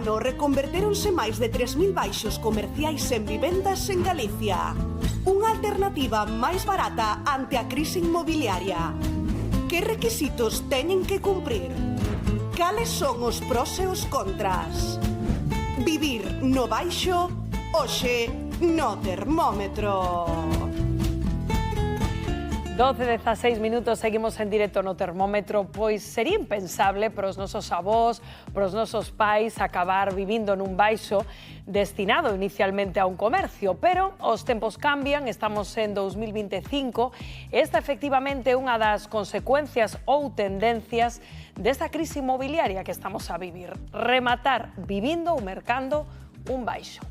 ano reconvertéronse máis de 3.000 baixos comerciais en vivendas en Galicia. Unha alternativa máis barata ante a crise inmobiliaria. Que requisitos teñen que cumprir? Cales son os pros e os contras? Vivir no baixo, hoxe no termómetro. 12:16 minutos, seguimos en directo no termómetro. Pois sería impensable para os nosos avós, para os nosos pais acabar vivindo nun baixo destinado inicialmente a un comercio, pero os tempos cambian, estamos en 2025, esta efectivamente é unha das consecuencias ou tendencias desta crise inmobiliaria que estamos a vivir, rematar vivindo ou mercando un baixo.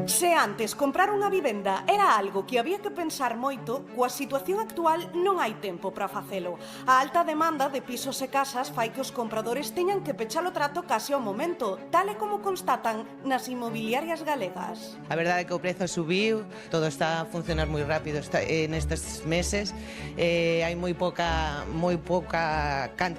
Se antes comprar unha vivenda era algo que había que pensar moito, coa situación actual non hai tempo para facelo. A alta demanda de pisos e casas fai que os compradores teñan que pechar o trato case ao momento, tal e como constatan nas inmobiliarias galegas. A verdade é que o prezo subiu, todo está a funcionar moi rápido nestes meses, hai moi pouca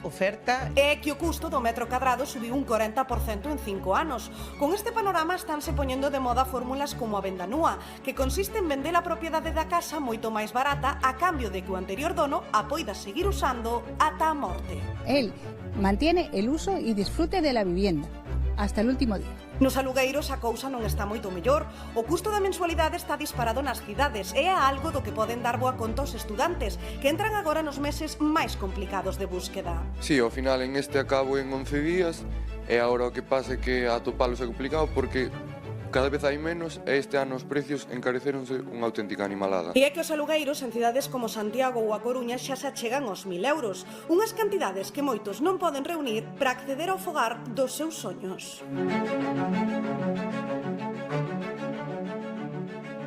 oferta. É que o custo do metro cadrado subiu un 40% en 5 anos. Con este panorama estánse poñendo de moda fórmulas como a venda núa, que consiste en vender a propiedade da casa moito máis barata a cambio de que o anterior dono a poida seguir usando ata a morte. Él mantiene el uso y disfrute de la vivienda hasta el último día. Nos alugueiros a cousa non está moito mellor. O custo da mensualidade está disparado nas cidades e é algo do que poden dar boa conta os estudantes, que entran agora nos meses máis complicados de búsqueda. Sí, ao final en este acabo en 11 días e agora o que pasa é que atopalos é complicado porque cada vez hai menos e este ano os precios encareceronse unha auténtica animalada. E é que os alugueiros en cidades como Santiago ou A Coruña xa se achegan aos 1.000 euros, unhas cantidades que moitos non poden reunir para acceder ao fogar dos seus soños.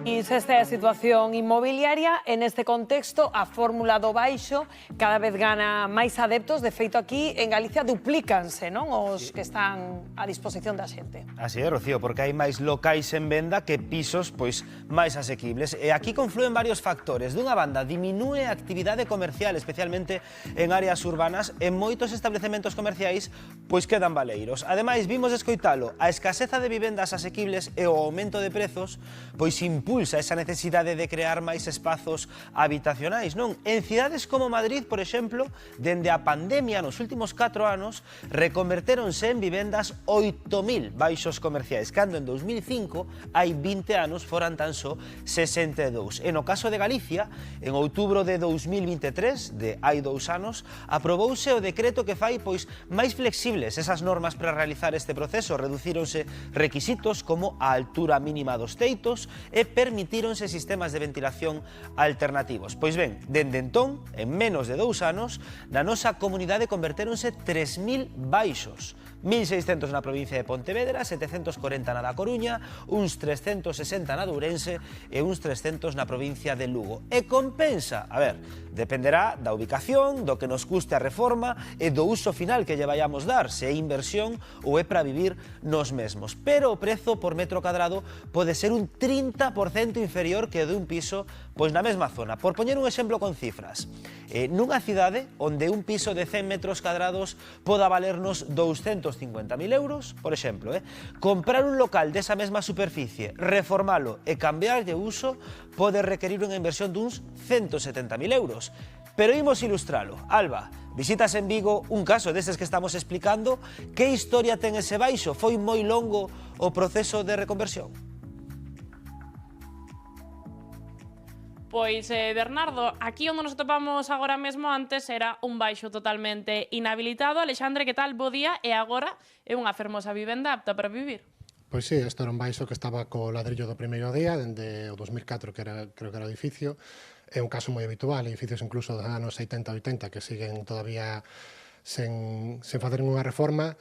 E esta é a situación inmobiliaria. En este contexto, a fórmula do baixo cada vez gana máis adeptos. De feito, aquí en Galicia duplícanse, non, os que están a disposición da xente. Así é, Rocío, porque hai máis locais en venda que pisos pois máis asequibles. E aquí confluen varios factores. Dunha banda, diminúe a actividade comercial, especialmente en áreas urbanas, e moitos establecementos comerciais pois quedan baleiros. Ademais, vimos escoitalo, a escaseza de vivendas asequibles e o aumento de prezos pois impulsa esa necesidade de crear máis espazos habitacionais, non? En cidades como Madrid, por exemplo, dende a pandemia nos últimos 4 anos, reconvertéronse en vivendas 8.000 baixos comerciais, cando en 2005, hai 20 anos, foran tan só 62. E no caso de Galicia, en outubro de 2023, de hai 2 anos, aprobouse o decreto que fai pois máis flexibles esas normas para realizar este proceso, reducíronse requisitos como a altura mínima dos teitos e permitíronse sistemas de ventilación alternativos. Pois ben, dende entón, en menos de 2 anos, na nosa comunidade convertéronse 3.000 baixos. 1.600 na provincia de Pontevedra, 740 na da Coruña, uns 360 na de Ourense e uns 300 na provincia de Lugo. E compensa, a ver, dependerá da ubicación, do que nos custe a reforma e do uso final que lle vayamos dar, se é inversión ou é para vivir nos mesmos. Pero o prezo por metro cadrado pode ser un 30% inferior que o de un piso pois na mesma zona. Por poñer un exemplo con cifras, nunha cidade onde un piso de 100 metros cadrados poda valernos 250.000 euros, por exemplo, comprar un local desa mesma superficie, reformalo e cambiar de uso pode requerir unha inversión duns 170.000 euros. Pero imos ilustralo. Alba, visitas en Vigo un caso destes que estamos explicando. Que historia ten ese baixo? Foi moi longo o proceso de reconversión? Pois, Bernardo, aquí onde nos atopamos agora mesmo antes era un baixo totalmente inhabilitado. Alexandre, que tal? Bo día. E agora é unha fermosa vivenda apta para vivir. Pois sí, isto era un baixo que estaba co ladrillo do primeiro día, dende o 2004, creo que era o edificio. É un caso moi habitual, edificios incluso dos anos 70-80 que siguen todavía sen facer ninguna reforma.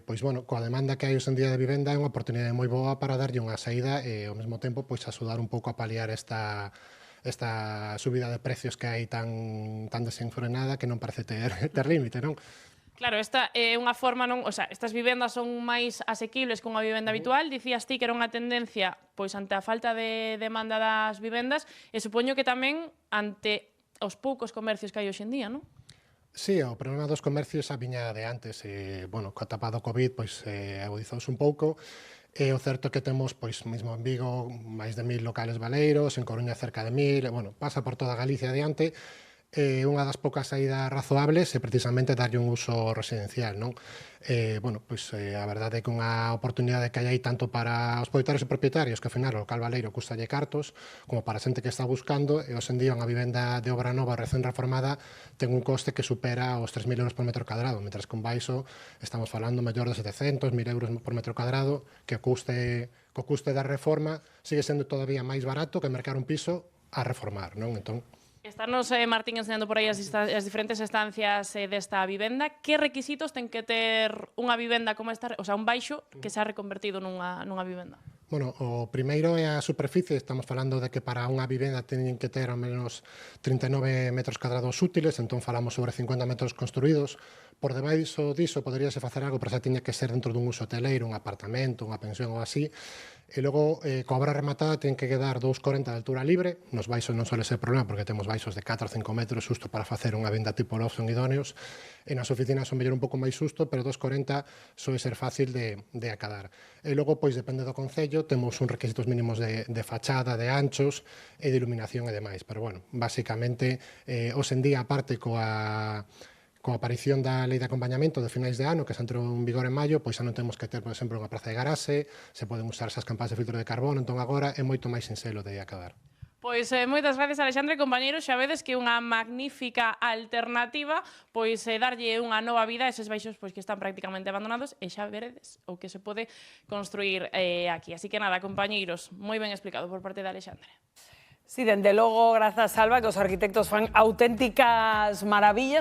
Pois, bueno, coa demanda que hai hoxe en día de vivenda é unha oportunidade moi boa para darlle unha saída e, ao mesmo tempo, pois, axudar un pouco a paliar esta subida de precios que hai tan desenfrenada que non parece ter límite, non? Claro, esta é unha forma, non, o sea, estas vivendas son máis asequibles que unha vivenda habitual. Dicías ti que era unha tendencia pois ante a falta de demanda das vivendas e supoño que tamén ante os poucos comercios que hai hoxe en día, non? Sí, o problema dos comercios xa viña de antes. Bueno, coa tapa do COVID, pois agudizouse un pouco. O certo que temos, pois, mesmo en Vigo, máis de 1000 locales baleiros, en Coruña cerca de 1000, bueno, pasa por toda Galicia adiante. Unha das poucas saídas razoables é precisamente darlle un uso residencial, non? Bueno, pois a verdade é que unha oportunidade que hai aí tanto para os propietarios e propietarios, que ao final o local baleiro custalle cartos, como para a xente que está buscando, e hoxe en día unha vivenda de obra nova recén reformada ten un coste que supera os 3.000 euros por metro cadrado, mentras que un baixo estamos falando mellor de 700, 1.000 euros por metro cadrado, que o custe da reforma sigue sendo todavía máis barato que mercar un piso a reformar, non? Entón, Estarnos, Martín, enseñando por aí as diferentes estancias desta vivenda. Que requisitos ten que ter unha vivenda como esta, o sea, un baixo que se ha reconvertido nunha vivenda? Bueno, o primeiro é a superficie. Estamos falando de que para unha vivenda teñen que ter ao menos 39 metros cadrados útiles, entón falamos sobre 50 metros construídos. Por debaixo diso poderíase facer algo, pero xa tiña que ser dentro dun uso hoteleiro, un apartamento, unha pensión ou así. E logo, coa obra rematada, ten que quedar 2,40 de altura libre. Nos baixos non suele ser problema, porque temos baixos de 4 ou 5 metros xusto para facer unha venda tipo loft son idóneos. E nas oficinas son mellor un pouco máis xusto, pero 2,40 suele ser fácil de acadar. E logo, pois, depende do concello, temos uns requisitos mínimos de fachada, de anchos e de iluminación e demais. Pero, bueno, basicamente, hoxe en día, aparte coa aparición da lei de acompañamento de finais de ano, que se entrou en vigor en maio, pois xa non temos que ter, por exemplo, unha praza de garaxe, se poden usar esas campañas de filtro de carbono, entón agora é moito máis sinxelo de acadar. Pois moitas gracias, Alexandre, compañeros. Xa vedes que unha magnífica alternativa, pois darlle unha nova vida a eses baixos pois que están prácticamente abandonados, e xa veredes o que se pode construir aquí. Así que nada, compañeiros, moi ben explicado por parte de Alexandre. Sí, dende logo, grazas, Salva, que os arquitectos fan auténticas maravillas.